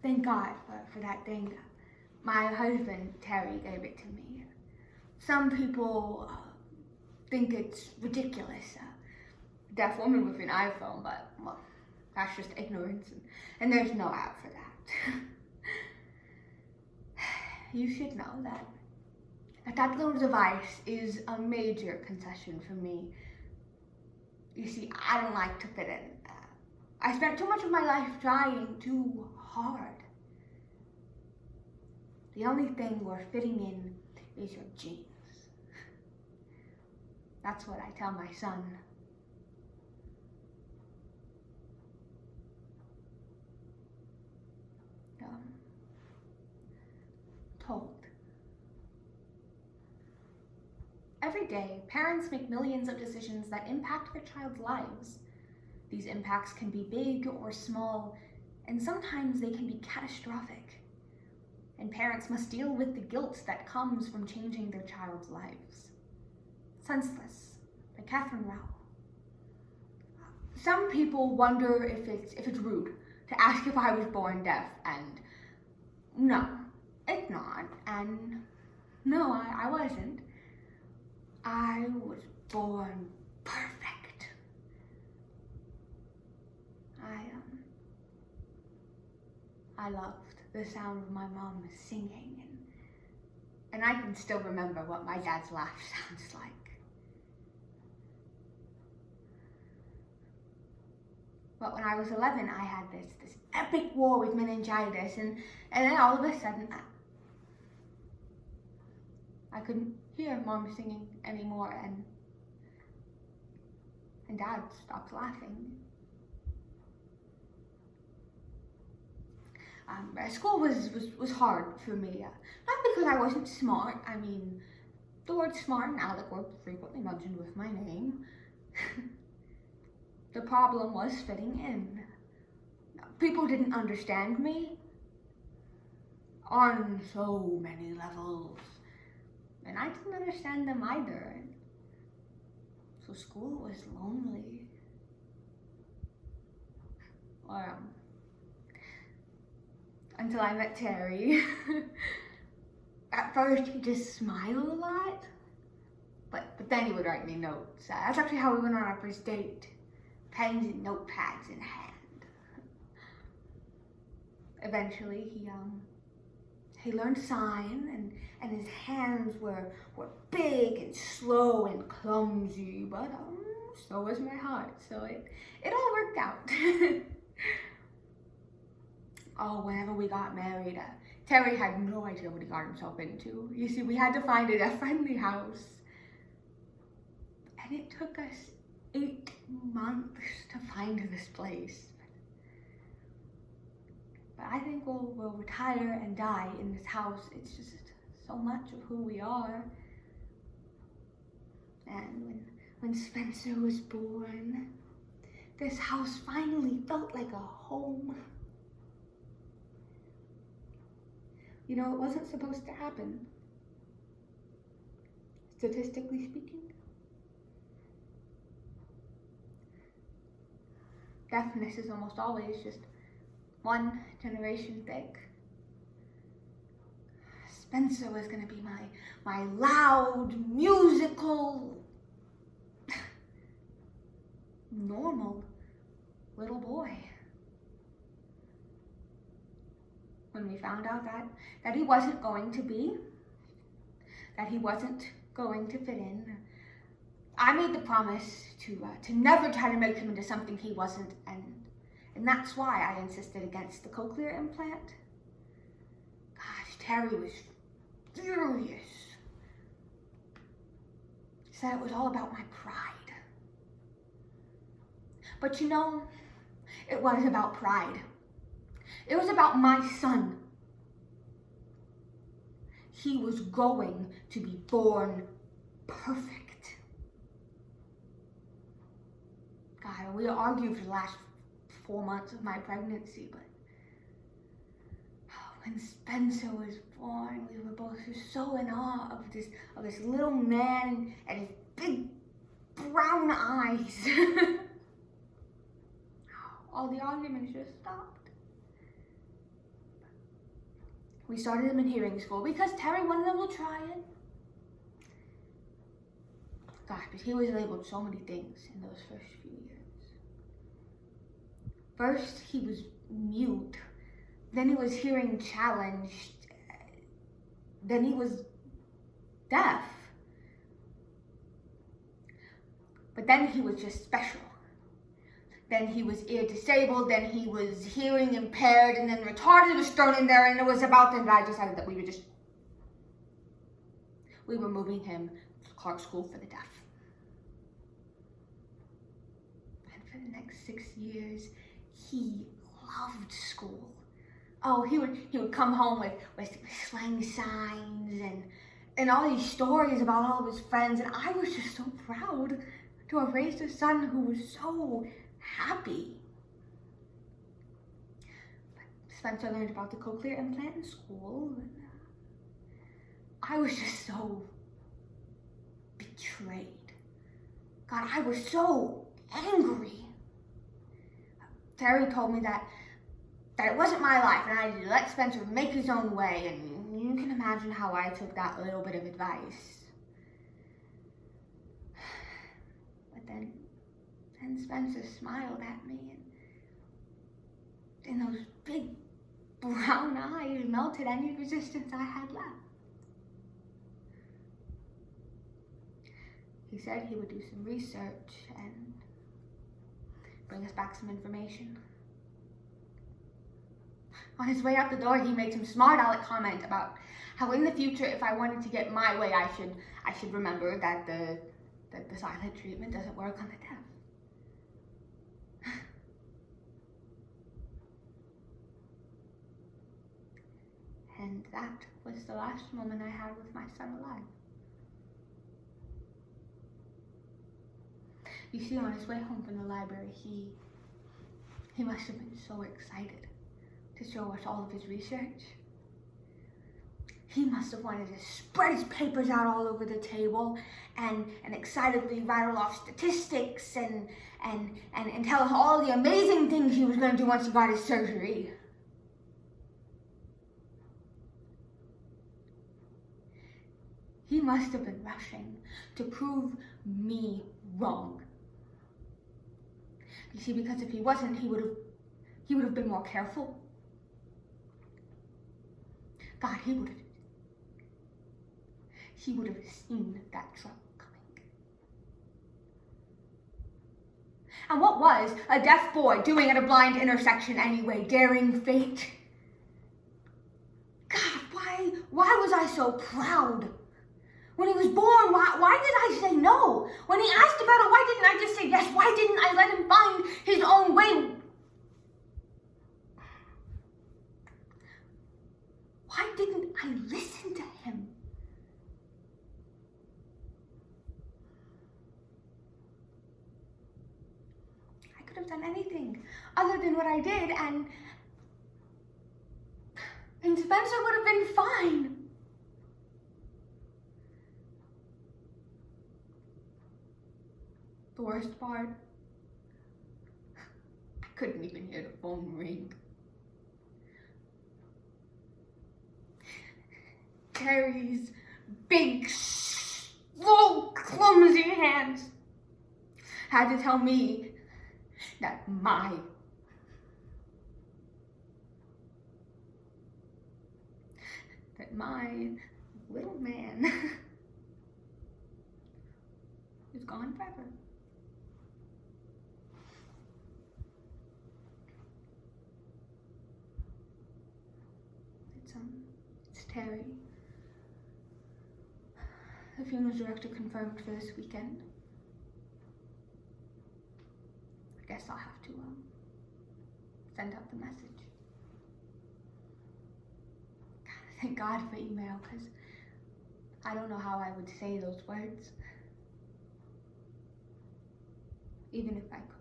Thank God for that thing. My husband, Terry, gave it to me. Some people think it's ridiculous. Deaf woman with an iPhone, but, well, that's just ignorance, and there's no app for that. You should know that little device is a major concession for me. You see, I don't like to fit in. I spent too much of my life trying too hard. The only thing we're fitting in is your genes. That's what I tell my son. Told. Every day, parents make millions of decisions that impact their child's lives. These impacts can be big or small, and sometimes they can be catastrophic. And parents must deal with the guilt that comes from changing their child's lives. Senseless, by Katherine, Raul. Some people wonder if it's rude to ask if I was born deaf, and no, it's not, and no, I wasn't. I was born perfect. I loved the sound of my mom singing, and I can still remember what my dad's laugh sounds like. But when I was 11, I had this epic war with meningitis, and then all of a sudden, I couldn't hear Mom singing anymore, and Dad stopped laughing. School was hard for me, not because I wasn't smart. I mean, the words smart and Alec were frequently mentioned with my name. The problem was fitting in. People didn't understand me on so many levels, and I didn't understand them either. So school was lonely. Or, until I met Terry. At first, he just smiled a lot, but then he would write me notes. That's actually how we went on our first date. Pens and notepads in hand. Eventually, he learned sign, and his hands were big and slow and clumsy, but so was my heart. So it all worked out. Oh, whenever we got married, Terry had no idea what he got himself into. You see, we had to find a friendly house, and it took us 8 months to find this place. But I think we'll retire and die in this house. It's just so much of who we are. And when Spencer was born, this house finally felt like a home. You know, it wasn't supposed to happen. Statistically speaking. Deafness is almost always just one generation thick. Spencer was gonna be my loud, musical, normal little boy. When we found out that he wasn't going to be, that he wasn't going to fit in, I made the promise to never try to make him into something he wasn't, and that's why I insisted against the cochlear implant. Gosh, Terry was furious. He said it was all about my pride. But you know, it was about pride. It was about my son. He was going to be born perfect. God, we argued for the last 4 months of my pregnancy, but When Spencer was born, we were both so in awe of this little man and his big brown eyes. All the arguments just stopped. We started him in hearing school because Terry wanted him to try it. Gosh, but he was labeled so many things in those first few years. First, he was mute. Then he was hearing challenged. Then he was deaf. But then he was just special. Then he was ear disabled, then he was hearing impaired, and then retarded was thrown in there, and it was about then I decided that we were moving him to Clark School for the Deaf. And for the next 6 years, he loved school. Oh, he would come home with slang signs and all these stories about all of his friends, and I was just so proud to have raised a son who was so happy. But Spencer learned about the cochlear implant in school, and I was just so betrayed. God, I was so angry. Terry told me that it wasn't my life and I needed to let Spencer make his own way, and you can imagine how I took that little bit of advice. But then Spencer smiled at me, and those big brown eyes melted any resistance I had left. He said he would do some research and bring us back some information. On his way out the door, he made some smart aleck comment about how in the future, if I wanted to get my way, I should remember that the silent treatment doesn't work on the deaf. And that was the last moment I had with my son alive. You see, on his way home from the library, he must have been so excited to show us all of his research. He must have wanted to spread his papers out all over the table and excitedly rattle off statistics and tell us all the amazing things he was going to do once he got his surgery. He must have been rushing to prove me wrong. You see, because if he wasn't, he would have been more careful. God, he would have seen that truck coming. And what was a deaf boy doing at a blind intersection anyway, daring fate? God, why was I so proud? When he was born, why did I say no? When he asked about it, why didn't I just say yes? Why didn't I let him find his own way? Why didn't I listen to him? I could have done anything other than what I did, and Spencer would have been fine. The worst part, I couldn't even hear the phone ring. Terry's big, slow, clumsy hands had to tell me that my little man is gone forever. It's Terry. The funeral director confirmed for this weekend. I guess I'll have to send out the message. Thank God for email, because I don't know how I would say those words, even if I could.